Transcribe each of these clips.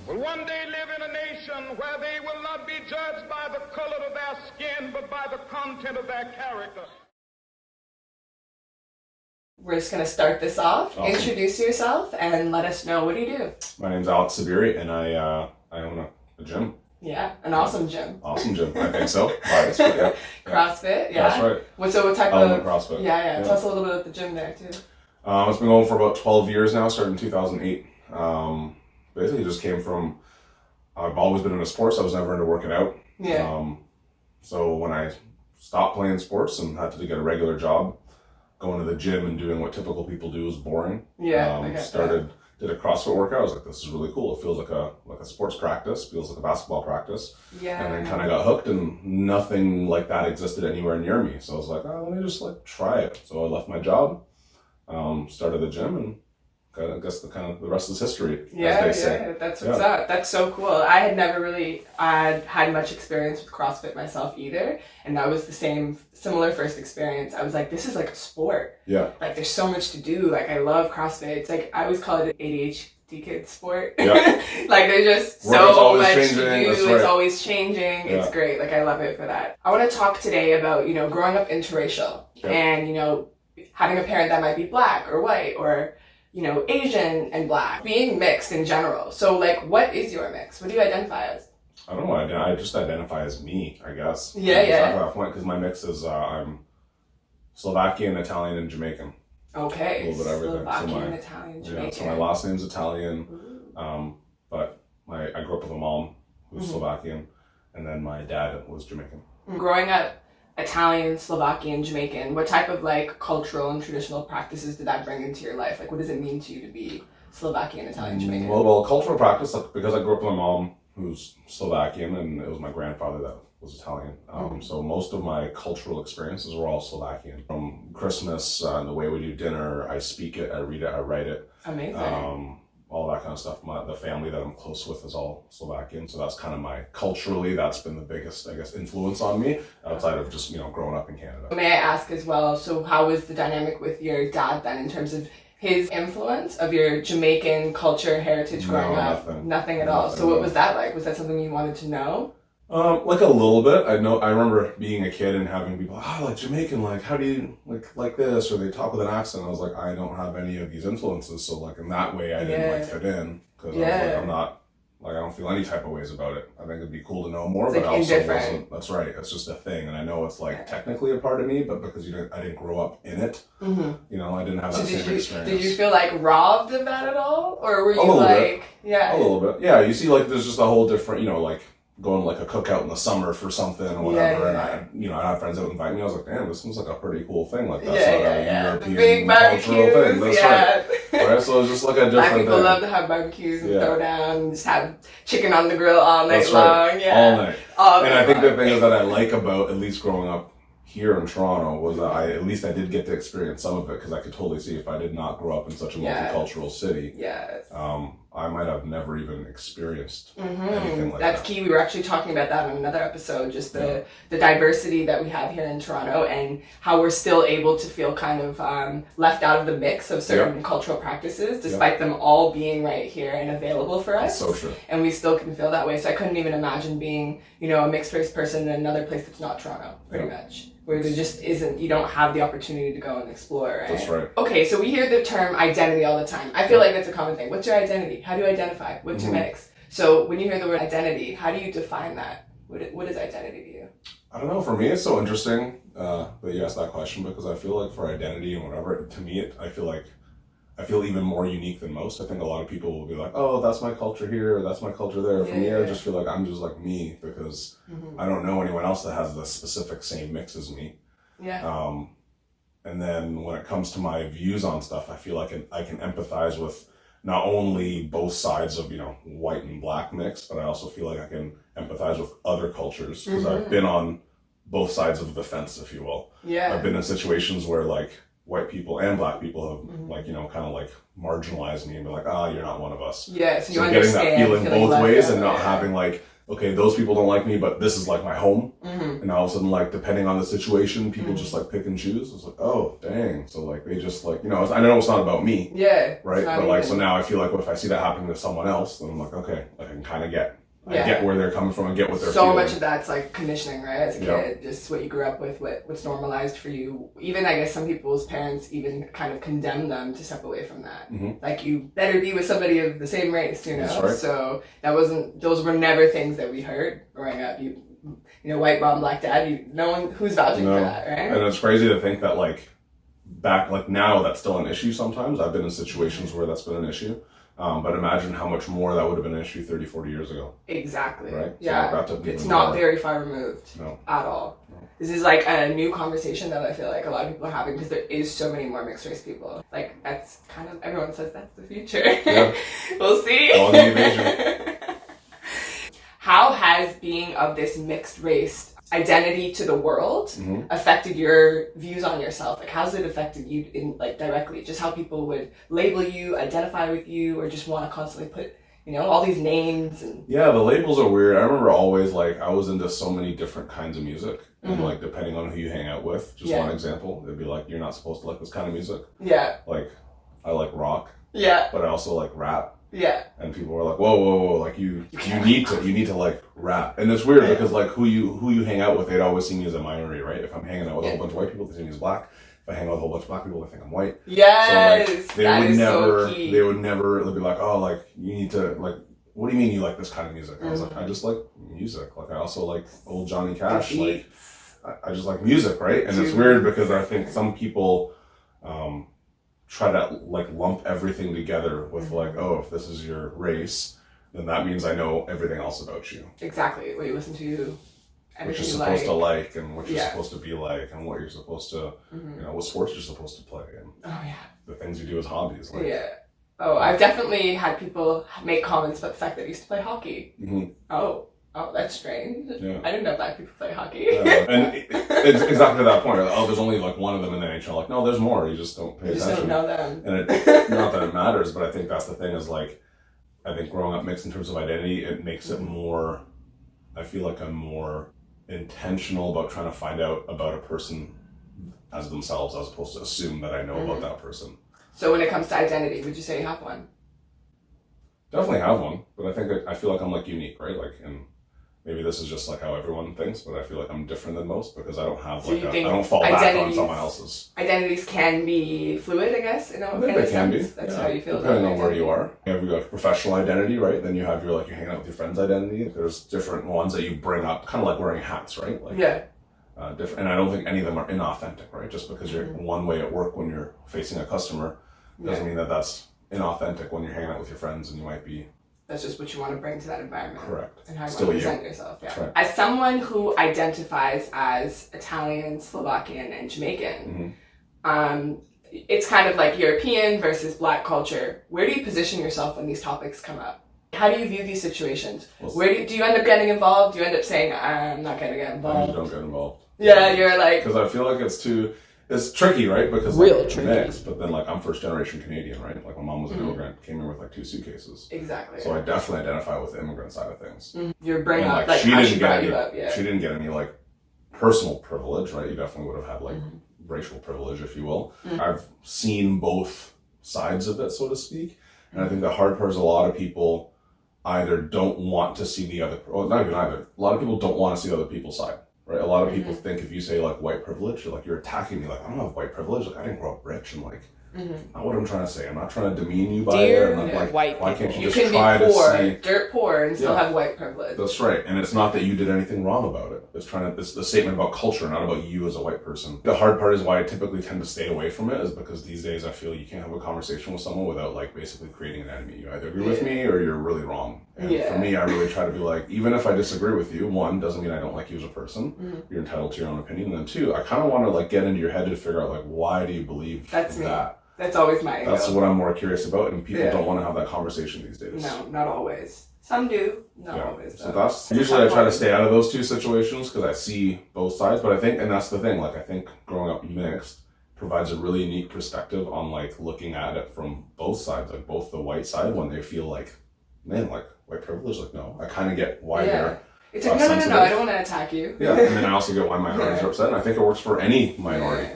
will one day live in a nation where they will not be judged by the color of their skin, but by the content of their character. We're just going to start this off. Awesome. Introduce yourself and let us know, what do you do? My name's Cibiri, and I own a gym. Yeah, an awesome gym. Awesome gym, I think so. Biased, but yeah. CrossFit, yeah. That's right. What type Element of... CrossFit. Yeah. Tell us a little bit about the gym there, too. It's been going for about 12 years now, started in 2008. Basically just came from, I've always been into sports. I was never into working out. Yeah. So when I stopped playing sports and had to get a regular job, going to the gym and doing what typical people do is boring. Yeah, Did a CrossFit workout. I was like, this is really cool. It feels like a sports practice, feels like a basketball practice. Yeah. And then kind of got hooked, and nothing like that existed anywhere near me. So I was like, let me just try it. So I left my job, started the gym, and I guess the rest is history. Yeah, as they say. That's what's up. That's so cool. I had never really had much experience with CrossFit myself either, and that was the similar first experience. I was like, this is like a sport. Yeah. Like, there's so much to do. Like, I love CrossFit. It's like, I always call it an ADHD kid sport. Yeah. Like, there's just so much to do. Right. It's always changing. Yeah. It's great. Like, I love it for that. I want to talk today about, growing up interracial and, having a parent that might be black or white or Asian and black, being mixed in general. So, what is your mix? What do you identify as? I don't know. I just identify as me, I guess. Yeah. At that point, because my mix is I'm Slovakian, Italian, and Jamaican. Okay. A little bit of everything. Slovakian, Italian, Jamaican. Yeah, so my last name's Italian, but I grew up with a mom who's Slovakian, and then my dad was Jamaican. Growing up Italian, Slovakian, Jamaican, what type of cultural and traditional practices did that bring into your life? What does it mean to you to be Slovakian, Italian, Jamaican? Well, cultural practice, because I grew up with my mom who's Slovakian, and it was my grandfather that was Italian. So most of my cultural experiences were all Slovakian. From Christmas, the way we do dinner, I speak it, I read it, I write it. Amazing. All that kind of stuff. The family that I'm close with is all Slovakian, so that's kind of culturally, that's been the biggest, I guess, influence on me, outside of just, growing up in Canada. May I ask as well, so how was the dynamic with your dad then, in terms of his influence of your Jamaican culture, heritage growing up? Nothing at all. So what was that like? Was that something you wanted to know? A little bit. I remember being a kid and having people, Jamaican, how do you like this? Or they talk with an accent. I was like, I don't have any of these influences. So in that way, I didn't fit in, because I was like, I'm not, I don't feel any type of ways about it. I think it'd be cool to know more, but also wasn't. That's right. It's just a thing, and I know it's technically a part of me, but because I didn't grow up in it, I didn't have that same experience. Did you feel robbed of that at all, or were you a little bit? Yeah, you see, there's just a whole different, going a cookout in the summer for something or whatever, and I had friends that would invite me. I was like, damn, this seems like a pretty cool thing. That's not a European cultural thing. That's right. So it's just a different Black people thing. love to have barbecues and throw down, and just have chicken on the grill all night long. Yeah. All night. And I think the thing is that I like about, at least growing up here in Toronto, was that I did get to experience some of it, because I could totally see if I did not grow up in such a multicultural city. Yes. I might have never even experienced anything like that. That's key. We were actually talking about that in another episode, just the diversity that we have here in Toronto, and how we're still able to feel kind of left out of the mix of certain cultural practices, despite them all being right here and available for us. That's so true. And we still can feel that way. So I couldn't even imagine being, a mixed race person in another place that's not Toronto, pretty much. Where there just isn't, you don't have the opportunity to go and explore, right? That's right. Okay, so we hear the term identity all the time. I feel like that's a common thing. What's your identity? How do you identify? What's your mix? So when you hear the word identity, how do you define that? What is identity to you? I don't know. For me, it's so interesting that you asked that question, because I feel like for identity and whatever, to me, I feel even more unique than most. I think a lot of people will be like, oh, that's my culture here, or that's my culture there. For me, I just feel like I'm just like me, because I don't know anyone else that has the specific same mix as me. Yeah. And then when it comes to my views on stuff, I feel like I can empathize with not only both sides of, white and black mix, but I also feel like I can empathize with other cultures, because I've been on both sides of the fence, if you will. Yeah. I've been in situations where white people and black people have kind of marginalized me and be like, you're not one of us. Yeah, so you getting that feeling both ways and not having okay, those people don't like me, but this is like my home. Mm-hmm. And all of a sudden, like, depending on the situation, people just like pick and choose. It's like, oh, dang. So like, they just like, you know, I know it's not about me. Yeah. Right. But like, so now I feel like if I see that happening to someone else, then I'm like, okay, I can kind of I get where they're coming from and get what they're feeling. So much of that's like conditioning, right? As a kid, just what you grew up with, what's normalized for you. Even I guess some people's parents even kind of condemn them to step away from that. Mm-hmm. Like, you better be with somebody of the same race, you know? That's right. So those were never things that we heard growing up. You know, white mom, black dad, no one who's vouching for that, right? And it's crazy to think that like back, like now that's still an issue sometimes. I've been in situations where that's been an issue. But imagine how much more that would have been an issue 30, 40 years ago. Exactly. Right? Yeah. So it's not very far removed at all. No. This is like a new conversation that I feel like a lot of people are having because there is so many more mixed race people. Like, that's kind of, everyone says that's the future. Yeah. We'll see. All the invasion. How has being of this mixed race identity to the world affected your views on yourself? Like, how's it affected you in like directly? Just how people would label you, identify with you, or just want to constantly put, you know, all these names and... Yeah, the labels are weird. I remember always like I was into so many different kinds of music, and like depending on who you hang out with. Just one example, it'd be like, you're not supposed to like this kind of music. Yeah. Like, I like rock. Yeah. But I also like rap. Yeah. And people were like, whoa, like you need to like rap. And it's weird because like who you hang out with, they'd always see me as a minority, right? If I'm hanging out with a whole bunch of white people, they see me as black. If I hang out with a whole bunch of black people, they think I'm white. Yes. So like they would never they'd be like, oh, like you need to like, what do you mean you like this kind of music? I was like, I just like music. Like I also like old Johnny Cash. Like I just like music, right? And it's weird because I think some people try to like lump everything together with like, oh, if this is your race, then that means I know everything else about you. Exactly. What you listen to, what you're supposed to like, and what you're supposed to be like, and what you're supposed to, you know, what sports you're supposed to play, and the things you do as hobbies. Like, Oh, I've definitely had people make comments about the fact that I used to play hockey. Oh, that's strange. Yeah. I didn't know black people play hockey. And it's exactly that point. Oh, there's only like one of them in the NHL. Like, no, there's more. You just don't pay attention. You just don't know them. And not that it matters, but I think that's the thing is like, I think growing up mixed in terms of identity, it makes it more, I feel like I'm more intentional about trying to find out about a person as themselves as opposed to assume that I know about that person. So when it comes to identity, would you say you have one? Definitely have one, but I feel like I'm like unique, right? Like, and maybe this is just like how everyone thinks, but I feel like I'm different than most because I don't have like I don't fall back on someone else's. Identities can be fluid, I guess. I think they can be. That's how you feel. Depending on where you are. You have your like professional identity, right? Then you have your like you're hanging out with your friend's identity. There's different ones that you bring up, kind of like wearing hats, right? Like, different, and I don't think any of them are inauthentic, right? Just because you're one way at work when you're facing a customer doesn't mean that that's inauthentic when you're hanging out with your friends and you might be. That's just what you want to bring to that environment. Correct. And how you want to present yourself. Yeah. Right. As someone who identifies as Italian, Slovakian, and Jamaican, it's kind of like European versus black culture. Where do you position yourself when these topics come up? How do you view these situations? Where do you end up getting involved? Do you end up saying, I'm not going to get involved? I usually don't get involved. Yeah, you're like... Because I feel like it's tricky, right? Because real like, tricky. Mixed, but then like I'm first generation Canadian, right? Like my mom was an immigrant, came here with like 2 suitcases. Exactly. So I definitely identify with the immigrant side of things. You're bringing up like how she brought you up, She didn't get any like personal privilege, right? You definitely would have had like racial privilege, if you will. I've seen both sides of it, so to speak. And I think the hard part is a lot of people either don't want to see the other, well, not even either. A lot of people don't want to see other people's side. Right, a lot of people think if you say like white privilege, you're attacking me. Like I don't have white privilege. Like I didn't grow up rich, and like not what I'm trying to say. I'm not trying to demean you by it. I'm like, white why can't you just can try be poor, to see dirt poor, and still have white privilege? That's right, and it's not that you did anything wrong about it. It's the statement about culture, not about you as a white person. The hard part is why I typically tend to stay away from it is because these days I feel you can't have a conversation with someone without like basically creating an enemy. You either agree with me or you're really wrong. And for me, I really try to be like, even if I disagree with you, 1, doesn't mean I don't like you as a person. You're entitled to your own opinion. And then 2, I kind of want to like get into your head to figure out like, why do you believe that? Me. That's always my ego. That's what I'm more curious about. And people don't want to have that conversation these days. No, not always. Some do. Not always. Though. So that's usually I try to stay out of those 2 situations because I see both sides. But I think, and that's the thing, like I think growing up mixed provides a really unique perspective on like looking at it from both sides, like both the white side when they feel like, man, like white privilege, like no, I kind of get why they're It's like, no, I don't want to attack you. Yeah, and then I also get why minorities are upset, and I think it works for any minority.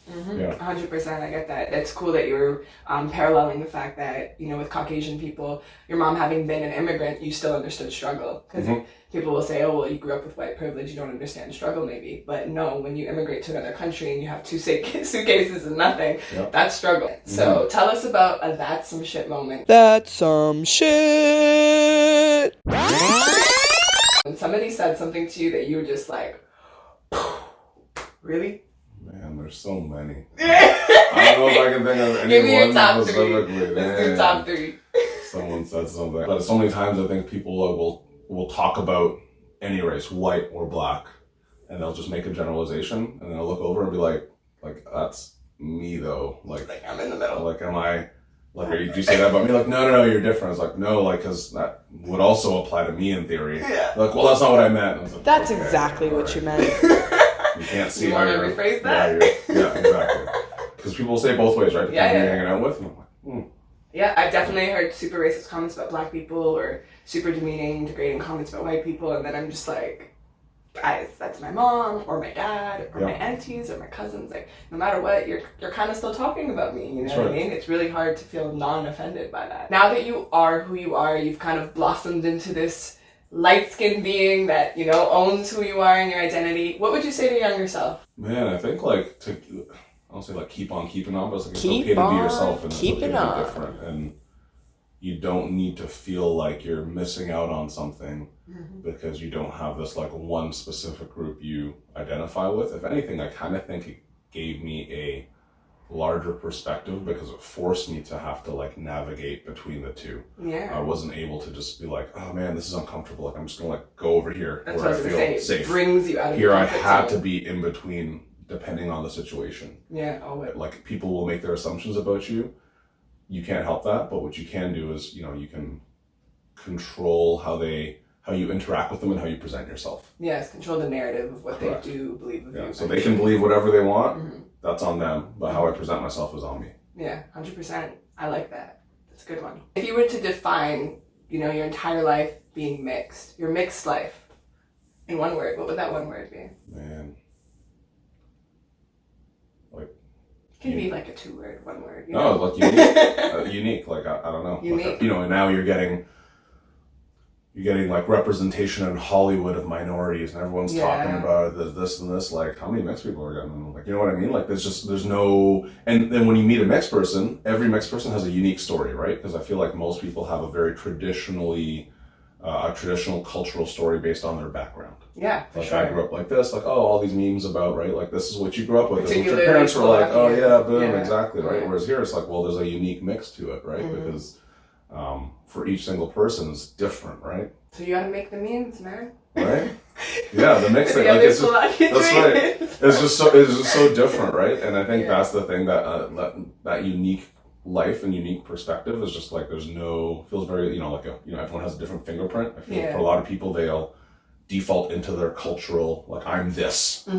Yeah. 100%, I get that. It's cool that you're paralleling the fact that, you know, with Caucasian people, your mom having been an immigrant, you still understood struggle. Because people will say, oh, well, you grew up with white privilege, you don't understand struggle maybe. But no, when you immigrate to another country and you have 2 suitcases and nothing, that's struggle. So tell us about a that's some shit moment. That's some shit. When somebody said something to you that you were just like, really? Man, there's so many. I don't know if I can think of any Give me your one top specifically. 3. Let's do top 3. Someone said something. But so many times I think people will talk about any race, white or black, and they'll just make a generalization, and then I'll look over and be like that's me though. Like I'm in the middle. Like, am I? Like, do you say that about me? Like, no, you're different. It's like, no, like, because that would also apply to me in theory. Yeah. Like, well, that's not what I meant. I was like, That's okay, exactly what you meant. You can't see you how you're... You want to rephrase that? Yeah, exactly. Because people say both ways, right? Depending on who you're hanging out with. And I'm like, Yeah, I've definitely heard super racist comments about black people or super demeaning, degrading comments about white people, and then I'm just like, guys, that's my mom or my dad or my aunties or my cousins. Like, no matter what, you're kind of still talking about me. You know what I mean? It's really hard to feel non-offended by that. Now that you are who you are, you've kind of blossomed into this light-skinned being that, you know, owns who you are and your identity. What would you say to your younger self? Man, I think I don't say like keep on keeping on, but it's like it's okay to be yourself and keep it's okay it to on. be different, and you don't need to feel like you're missing out on something because you don't have this like one specific group you identify with. If anything, I kind of think it gave me a larger perspective because it forced me to have to like navigate between the two. Yeah. I wasn't able to just be like, oh man, this is uncomfortable. Like I'm just gonna like go over here That's where what I I was feel gonna say. safe. It brings you out of here. your I comfort had zone. to be in between depending on the situation. Yeah, always. Like people will make their assumptions about you. You can't help that, but what you can do is, you know, you can control how you interact with them and how you present yourself. Yes, control the narrative of what Correct. they do believe of you. So they can believe whatever they want. That's on them, but how I present myself is on me. Yeah, 100%. I like that. That's a good one. If you were to define, you know, your entire life being mixed, your mixed life, in one word, what would that one word be? Man. Like. It can be like a 2-word, 1 word. You No, know? like unique. Unique. Like I don't know. Unique. Like, you know, and now you're getting like representation in Hollywood of minorities, and everyone's talking about this and this. Like, how many mixed people are getting? Like, you know what I mean? Like, there's no. And then when you meet a mixed person, every mixed person has a unique story, right? Because I feel like most people have a very traditional cultural story based on their background. Yeah, for like sure. I grew up like this, like, oh, all these memes about, right, like this is what you grew up with, this is what your Particularly parents were like, oh yeah, boom, Yeah. exactly, right? Yeah. Whereas here it's like, well, there's a unique mix to it, right? Because for each single person is different, right? So you gotta make the memes, man. Right? Yeah, the mix thing, like it's just, that's right. It's just so different, right? And I think that's the thing that unique life and unique perspective is just like feels very, you know, like everyone has a different fingerprint. I feel like for a lot of people they'll default into their cultural, like, I'm this.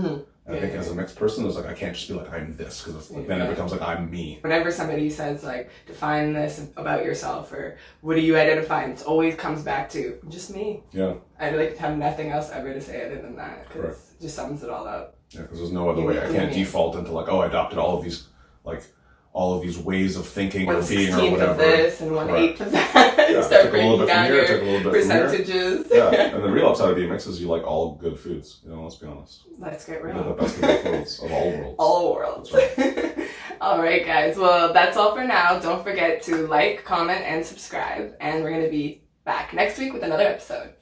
I think as a mixed person, it's like I can't just be like I'm this, because then it becomes like I'm me. Whenever somebody says like define this about yourself or what do you identify, it always comes back to just me. Yeah. I like have nothing else ever to say other than that, because it just sums it all up. Yeah, because there's no other way. I can't default into like, oh, I adopted all of these ways of thinking or being or whatever. 1/16 of this and 1/8 of that. Yeah, Start breaking down your percentages. Yeah, and the real upside of being mixed is you like all good foods. You know, let's be honest. Let's get real. You're the best of both worlds, of all worlds. All worlds. That's right. All right, guys. Well, that's all for now. Don't forget to like, comment, and subscribe. And we're going to be back next week with another episode.